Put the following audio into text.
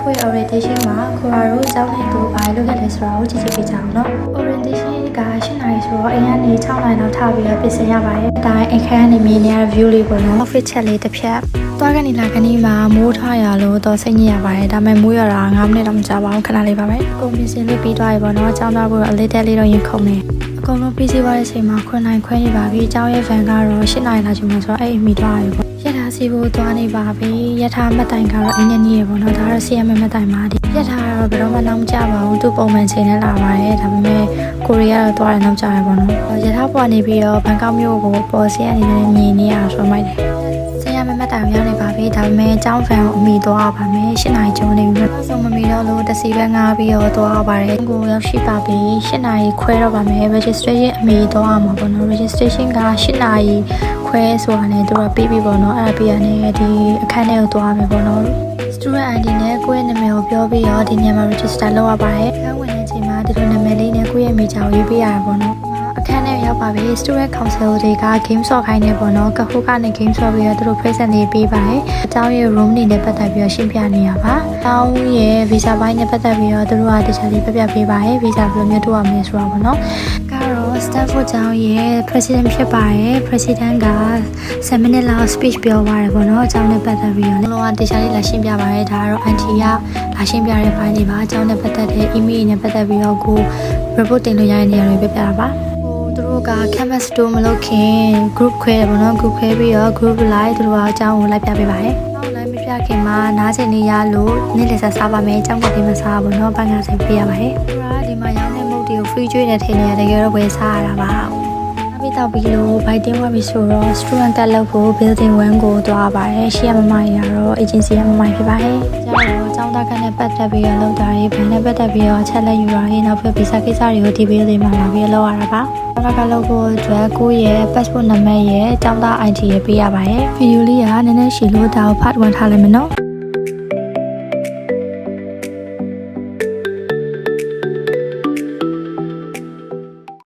ကိုယ့် orientation မှာကိုရာတို့ကျောင်းနေသူဘာလို့ခဲ့လဲဆိုတာကိုကြည့်ကြည့်ပြကြအောင်နော် orientation က8နာရီဆိုတော့အိမ်ကနေ6နာရီလောက်ထပြီးတော့ပြင်ဆင်ရပါတယ်ဒါအိမ်ခန်းကနေမြင်နေရ view လေးပေါ့နော် office chat လေးတစ်ဖြတ်သွားကနေလာကနေမှာမိုးထားရလို့တော့စိတ်ညစ်ရပါတယ်ဒါပေမဲ့မိုးရတာ9မိနစ်တော့မကြာပါဘူးခဏလေးပါပဲကိုပြင်ဆင်လေးပြီးသွားပြီပေါ့နော်ကျောင်းသားဖို့အလေးတက်လေးတော့ရင်ခုန်နေအကုန်လုံးပြီးစီးသွားတဲ့အချိန်မှာ9နိုင်ခွဲနေပါပြီကျောင်းရဲ့ van ကတော့8နာရီလောက်ချိန်မှာဆိုတော့အဲ့မိသွားပြီပေါ့ရထားစီဖို့သွားနေပါပြီရထားမတိုင်ကတော့အင်းနဲ့နီးရပေါ့နော်ဒါကတော့ CM မတိုင်ပါဒီရထားကတော့ဘယ်တော့မှနောက်မကြပါဘူးသူပုံမှန်ချိန်နဲ့လာပါတယ်ဒါပေမဲ့ကိုရီးယားတော့သွားတယ်နောက်ကြရပေါ့နော်ရထားပေါ်နေပြီးတော့ဘန်ကောက်မြို့ကိုပေါ်စီအနေနဲ့မြင်နေရဆိုမိုက်တယ်CM မတိုင်ရောက်နေပါပြီဒါပေမဲ့ကျောင်း van ကိုအမိသွားပါမယ်8နာရီကျော်နေပြီနောက်ဆုံးမမီတော့လို့တစ်စီပဲငားပြီးတော့သွားပါတယ်ကိုရောက်ရှိပါပြီ8နာရီခွဲတော့ပါမယ် registration အမိသွားမှာပေါ့နော် registration က8နာရီခွဲဆိုတာနဲ့သူကပြီးပြီပေါ့နော်အဲ့ဒါပြီးရနေဒီအခန်းထဲကိုသွားမယ်ပေါ့နော် student ID နဲ့ကိုယ့်ရဲ့နာမည်ကိုပြောပြီးတော့ဒီညမှာ register လုပ်ရပါတယ်အခန်းဝင်တဲ့အချိန်မှာဒီလိုနာမည်လေးနဲ့ကိုယ့်ရဲ့မိသားကိုရေးပေးရတာပေါ့နော်အခန်းထဲရောက်ပါပြီ student council တွေက game ဆော့ခိုင်းနေပေါ့နော်ကခုကနေ game ဆော့ပြီးတော့သူတို့ present လေးပေးပါတယ်အကြောင်းရဲ့ room နေနဲ့ပတ်သက်ပြီးတော့ရှင်းပြနေရပါအကြောင်းရဲ့ visa ဘိုင်းနဲ့ပတ်သက်ပြီးတော့သူတို့ကတခြားလေးပြပြပေးပါတယ် visa ဘယ်လိုမျိုးထုတ်ရမလဲဆိုတာပေါ့နော်ကတော့ Stanford ကျောင်းရဲ့ president ဖြစ်ပါတယ် president က7 minute လောက် speech ပြောသွားတယ်ပေါ့နော်အကြောင်းနဲ့ပတ်သက်ပြီးတော့လည်းတခြားလေးလာရှင်းပြပါတယ်ဒါကတော့ IT ကလာရှင်းပြတဲ့ဘိုင်းလေးပါအကြောင်းနဲ့ပတ်သက်တဲ့ email နဲ့ပတ်သက်ပြီးတော့ကို report တင်လို့ရတဲ့နေရာတွေပြပြတာပါသူတို့က canvas တို့မလုပ်ခင် group ခွဲတယ်ပေါ့နော် group ခွဲပြီးတော့ group လိုက်သူတို့ကအကြောင်းကိုလိုက်ပြပေးပါတယ်နောက်လိုက်မပြခင်မှာနားကျင်နေရလို့နေ့လည်စာစားပါမယ်အကြောင်းကိုဒီမှာစားပါပေါ့နော်ဘန်ကဆိုင်ပေးရပါတယ်သူကဒီမှာရောင်းတဲ့မုတ်တွေကို free ကျွေးတဲ့ထင်နေရတကယ်တော့ဝယ်စားရတာပါပြီးတော့ပြီးလို့ biting ဝပြီဆိုတော့ student တက်လို့ဖို့ building 1ကိုသွားပါတယ်ရှေ့ကမမရတော့ agency ကမမဖြစ်ပါတယ်ကျတော့ကျောင်းသားကနဲ့ပတ်သက်ပြီးတော့လုပ်တာတွေဘယ်နဲ့ပတ်သက်ပြီးတော့ချက်လက်ယူတာတွေနောက်ပြီး visa ကိစ္စတွေကိုဒီ building မှာလာပြီးလုပ်ရတာပါကျောင်းသားကလုပ်ဖို့အတွက်ကိုယ့်ရဲ့ passport နံပါတ်ရဲ့ကျောင်းသား ID ရပေးရပါတယ်ဗီဒီယိုလေးကနည်းနည်းရှည်လို့ဒါကို part 1ထားလိုက်မယ်နော်